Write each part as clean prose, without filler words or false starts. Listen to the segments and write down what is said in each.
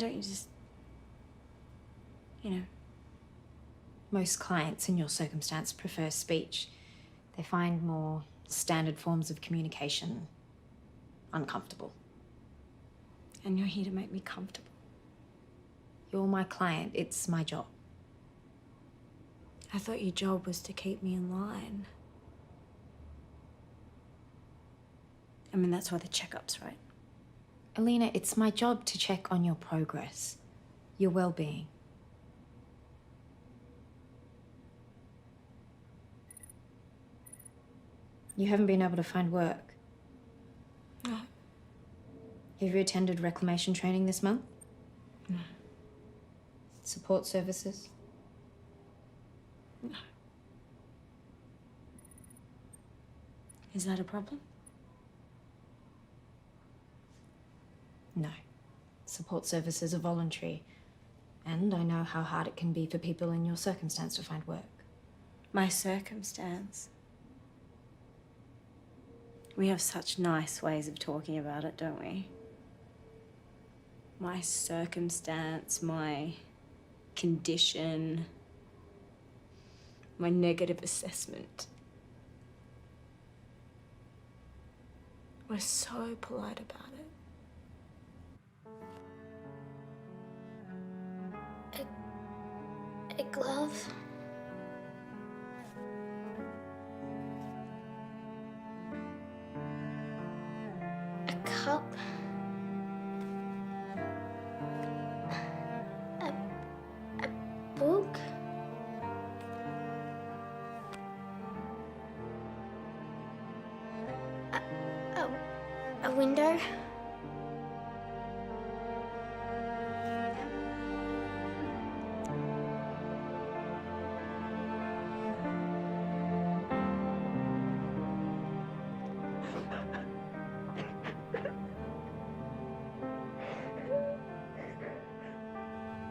don't you just, you know? Most clients in your circumstance prefer speech. They find more standard forms of communication uncomfortable. And you're here to make me comfortable. You're my client. It's my job. I thought your job was to keep me in line. I mean, that's why the checkup's right. Alina, it's my job to check on your progress, your well-being. You haven't been able to find work. No. Have you attended reclamation training this month? No. Support services? No. Is that a problem? No. Support services are voluntary. And I know how hard it can be for people in your circumstance to find work. My circumstance? We have such nice ways of talking about it, don't we? My circumstance, my condition, my negative assessment. We're so polite about it. A glove. A cup. A book. A window.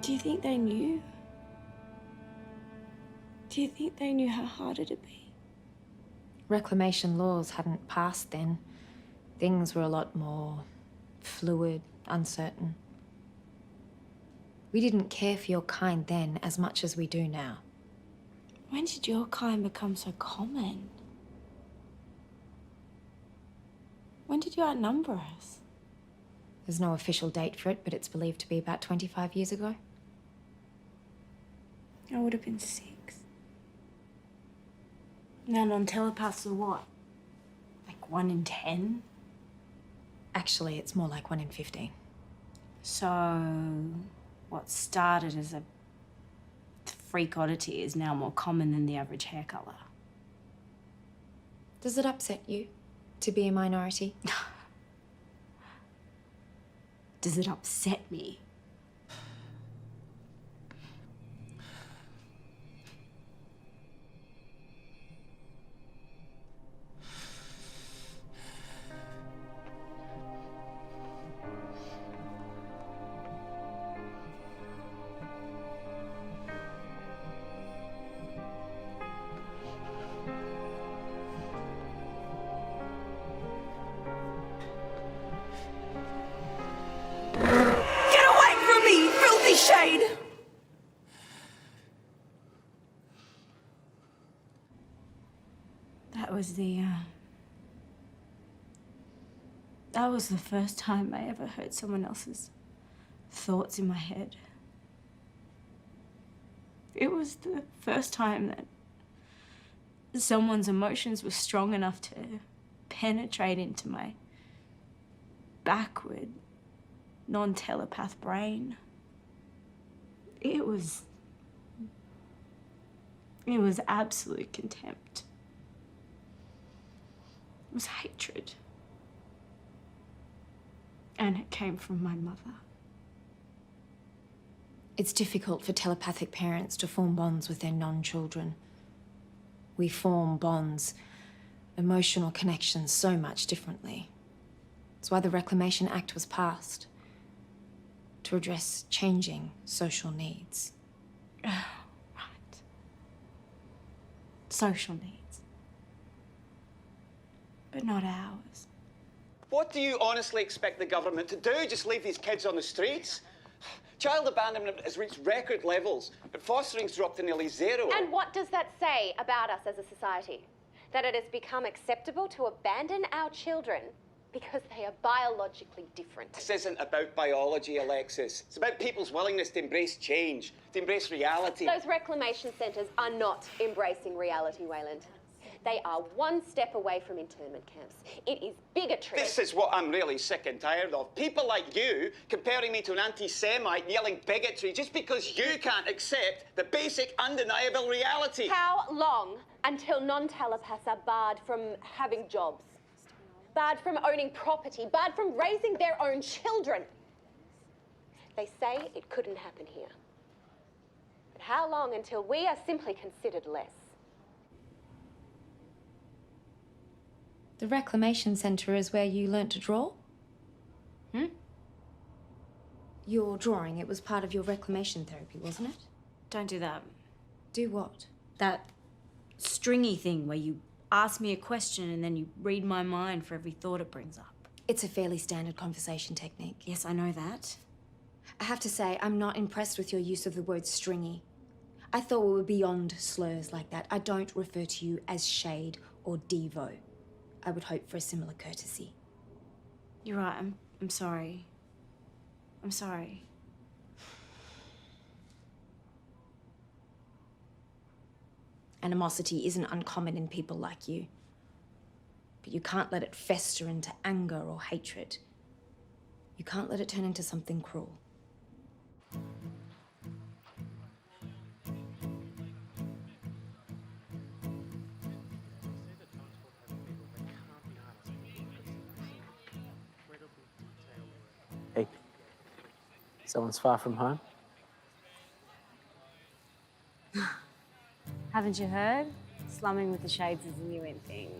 Do you think they knew? Do you think they knew how hard it'd be? Reclamation laws hadn't passed then. Things were a lot more fluid, uncertain. We didn't care for your kind then as much as we do now. When did your kind become so common? When did you outnumber us? There's no official date for it, but it's believed to be about 25 years ago. I would have been 6. Now, non-telepaths are what? Like 1 in 10? Actually, it's more like 1 in 15. So, what started as a freak oddity is now more common than the average hair colour. Does it upset you to be a minority? Does it upset me? Shade! That was the first time I ever heard someone else's thoughts in my head. It was the first time that someone's emotions were strong enough to penetrate into my backward, non-telepath brain. It was absolute contempt. It was hatred. And it came from my mother. It's difficult for telepathic parents to form bonds with their non-children. We form bonds, emotional connections so much differently. That's why the Reclamation Act was passed. To address changing social needs. Right. Social needs. But not ours. What do you honestly expect the government to do? Just leave these kids on the streets? Child abandonment has reached record levels, but fostering's dropped to nearly zero. And what does that say about us as a society? That it has become acceptable to abandon our children because they are biologically different. This isn't about biology, Alexis. It's about people's willingness to embrace change, to embrace reality. Those reclamation centres are not embracing reality, Wayland. They are one step away from internment camps. It is bigotry. This is what I'm really sick and tired of. People like you comparing me to an anti-Semite and yelling bigotry just because you can't accept the basic, undeniable reality. How long until non-telepaths are barred from having jobs? Barred from owning property? Barred from raising their own children? They say it couldn't happen here. But how long until we are simply considered less? The reclamation centre is where you learnt to draw? Your drawing, it was part of your reclamation therapy, wasn't it? Don't do that. Do what? That stringy thing where you ask me a question and then you read my mind for every thought it brings up. It's a fairly standard conversation technique. Yes, I know that. I have to say, I'm not impressed with your use of the word stringy. I thought we were beyond slurs like that. I don't refer to you as shade or devo. I would hope for a similar courtesy. You're right, I'm sorry. I'm sorry. Animosity isn't uncommon in people like you. But you can't let it fester into anger or hatred. You can't let it turn into something cruel. Hey, someone's far from home? Haven't you heard? Slumming with the shades is a new in thing.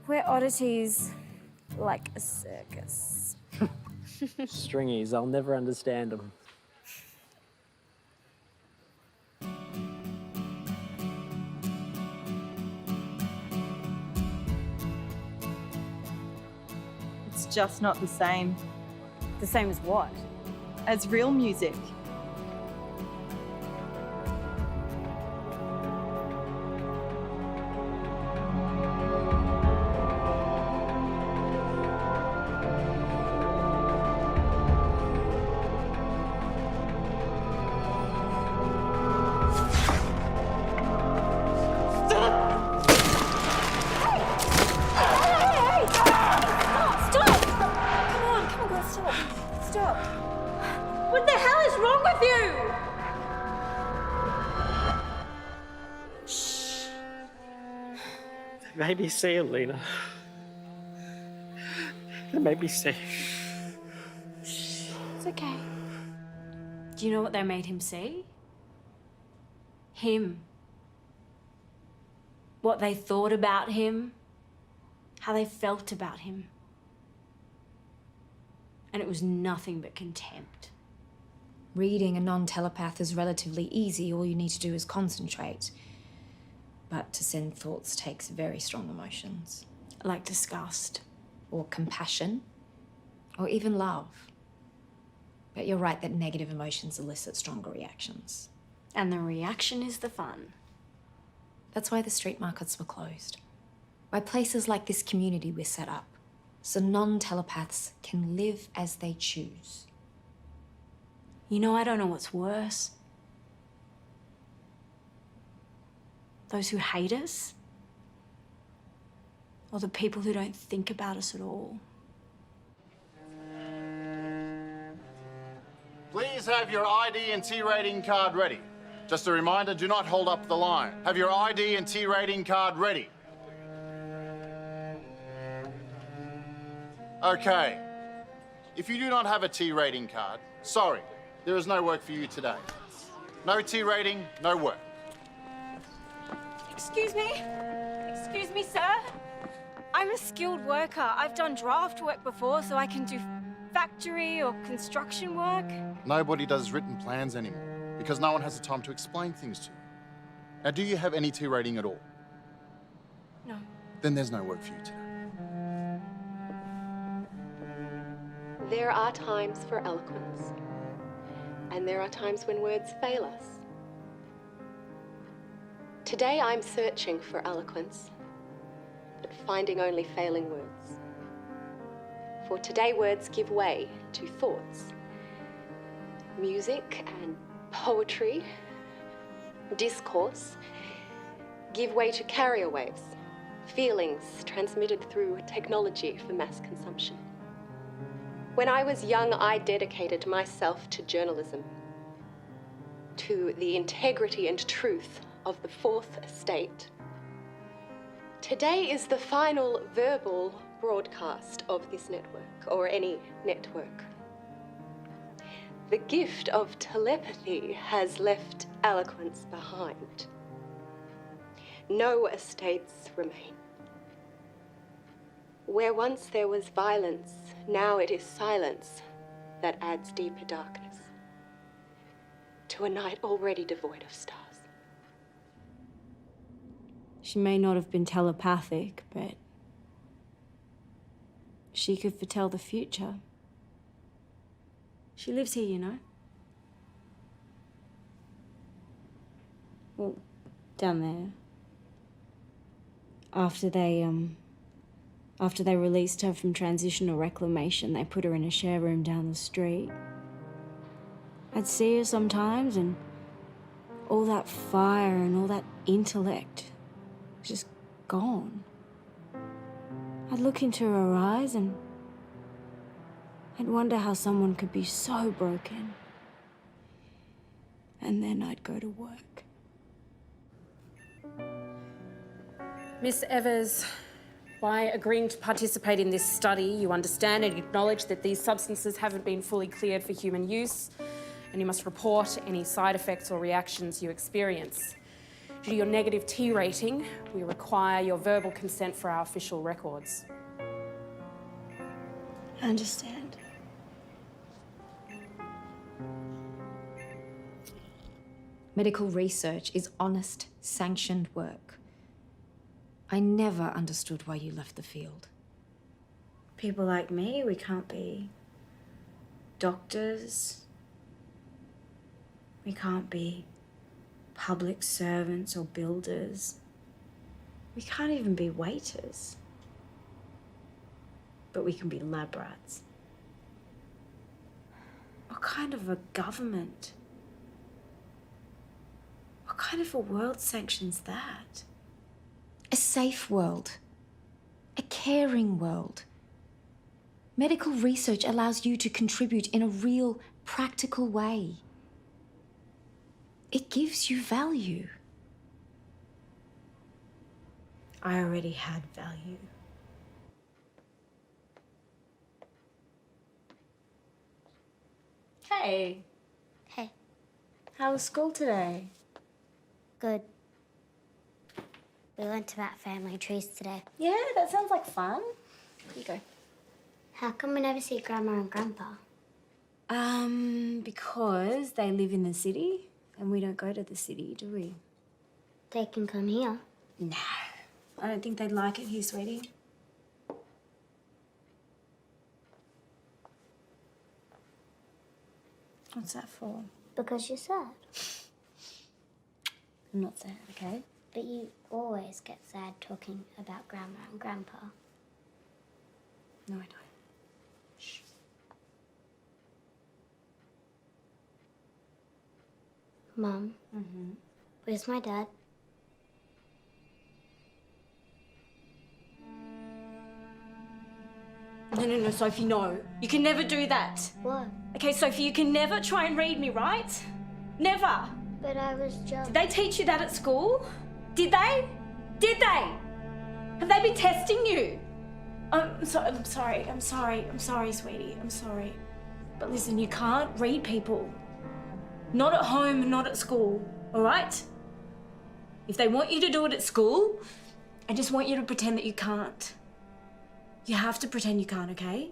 We're oddities like a circus. Stringies, I'll never understand them. It's just not the same The same as what? as real music. What the hell is wrong with you? They made me see, Alina. They made me see. It's okay. Do you know what they made him see? Him. What they thought about him. How they felt about him. And it was nothing but contempt. Reading a non-telepath is relatively easy. All you need to do is concentrate. But to send thoughts takes very strong emotions. Like disgust. Or compassion. Or even love. But you're right that negative emotions elicit stronger reactions. And the reaction is the fun. That's why the street markets were closed. Why places like this community were set up. So non-telepaths can live as they choose. You know, I don't know what's worse. Those who hate us? Or the people who don't think about us at all? Please have your ID and T rating card ready. Just a reminder, do not hold up the line. Have your ID and T rating card ready. Okay. If you do not have a T rating card, sorry, there is no work for you today. No T rating, no work. Excuse me? Excuse me, sir? I'm a skilled worker. I've done draft work before, so I can do factory or construction work. Nobody does written plans anymore because no one has the time to explain things to you. Now, do you have any T rating at all? No. Then there's no work for you today. There are times for eloquence, and there are times when words fail us. Today I'm searching for eloquence, but finding only failing words. For today words give way to thoughts. Music and poetry, discourse, give way to carrier waves, feelings transmitted through technology for mass consumption. When I was young, I dedicated myself to journalism, to the integrity and truth of the fourth estate. Today is the final verbal broadcast of this network, or any network. The gift of telepathy has left eloquence behind. No estates remain. Where once there was violence, now it is silence that adds deeper darkness to a night already devoid of stars. She may not have been telepathic, but she could foretell the future. She lives here, you know. Well, down there. After they released her from transitional reclamation, they put her in a share room down the street. I'd see her sometimes, and all that fire and all that intellect was just gone. I'd look into her eyes and I'd wonder how someone could be so broken. And then I'd go to work. Miss Evers, by agreeing to participate in this study, you understand and acknowledge that these substances haven't been fully cleared for human use, and you must report any side effects or reactions you experience. Due to your negative T rating, we require your verbal consent for our official records. I understand. Medical research is honest, sanctioned work. I never understood why you left the field. People like me, we can't be doctors. We can't be public servants or builders. We can't even be waiters. But we can be lab rats. What kind of a government? What kind of a world sanctions that? A safe world. A caring world. Medical research allows you to contribute in a real, practical way. It gives you value. I already had value. Hey. Hey, How was school today? good. We went to that family trees today. Yeah, that sounds like fun. Here you go. How come we never see Grandma and Grandpa? Because they live in the city and we don't go to the city, do we? They can come here. No, I don't think they'd like it here, sweetie. What's that for? Because you're sad. I'm not sad, okay? But you always get sad talking about Grandma and Grandpa. No, I don't. Shh. Mum, where's my dad? No, Sophie, no. You can never do that. What? Okay, Sophie, you can never try and read me, right? Never. But I was just... Did they teach you that at school? Did they? Did they? Have they been testing you? I'm sorry, sweetie. I'm sorry. But listen, you can't read people. Not at home and not at school, all right? If they want you to do it at school, I just want you to pretend that you can't. You have to pretend you can't, okay?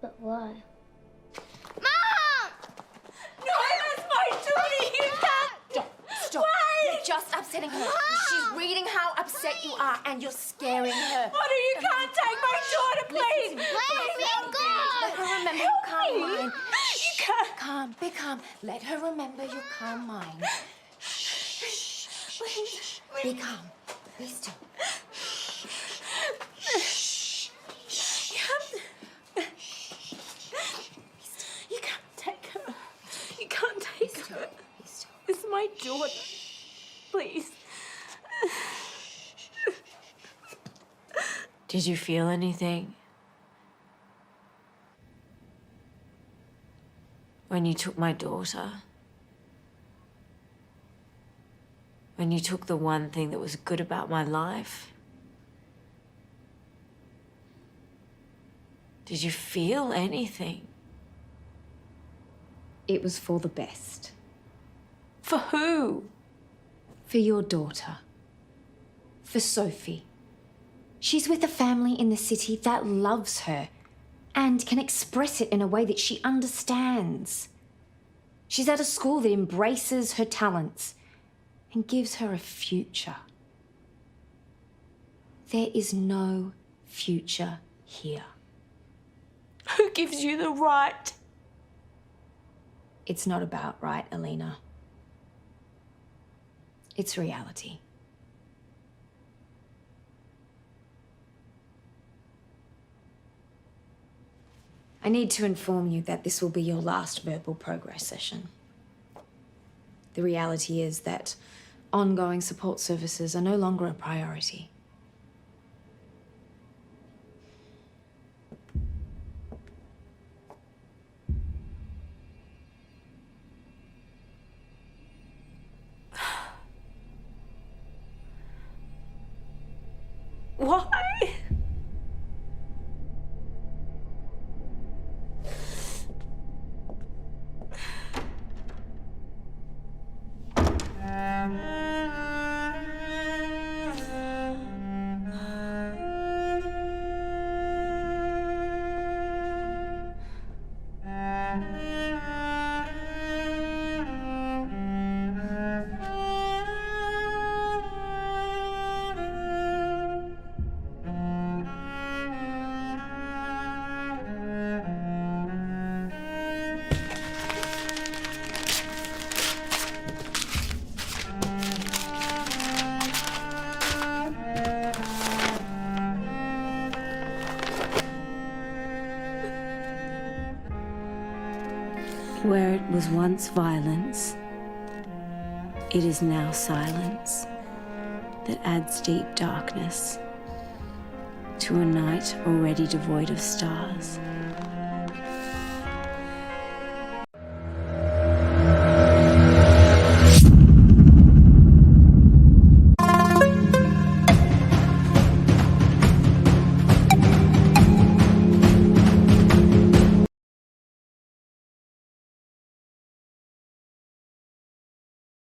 But why? Mom! No, that's my duty! You can't! Stop. Why? You're just upsetting her. She's reading how upset you are and you're scaring her. Mother, you can't take my daughter, please! Let me go! Let her remember who mine. You can't. Calm, be calm. Let her remember your calm mind. Shh. Please. Be calm. Be still. You can't take her. You can't take her. It's my daughter. Please. Did you feel anything? When you took my daughter? When you took the one thing that was good about my life? Did you feel anything? It was for the best. For who? For your daughter. For Sophie. She's with a family in the city that loves her and can express it in a way that she understands. She's at a school that embraces her talents and gives her a future. There is no future here. Who gives you the right? It's not about right, Alina. It's reality. I need to inform you that this will be your last verbal progress session. The reality is that ongoing support services are no longer a priority. Why? Where it was once violence, it is now silence that adds deep darkness to a night already devoid of stars.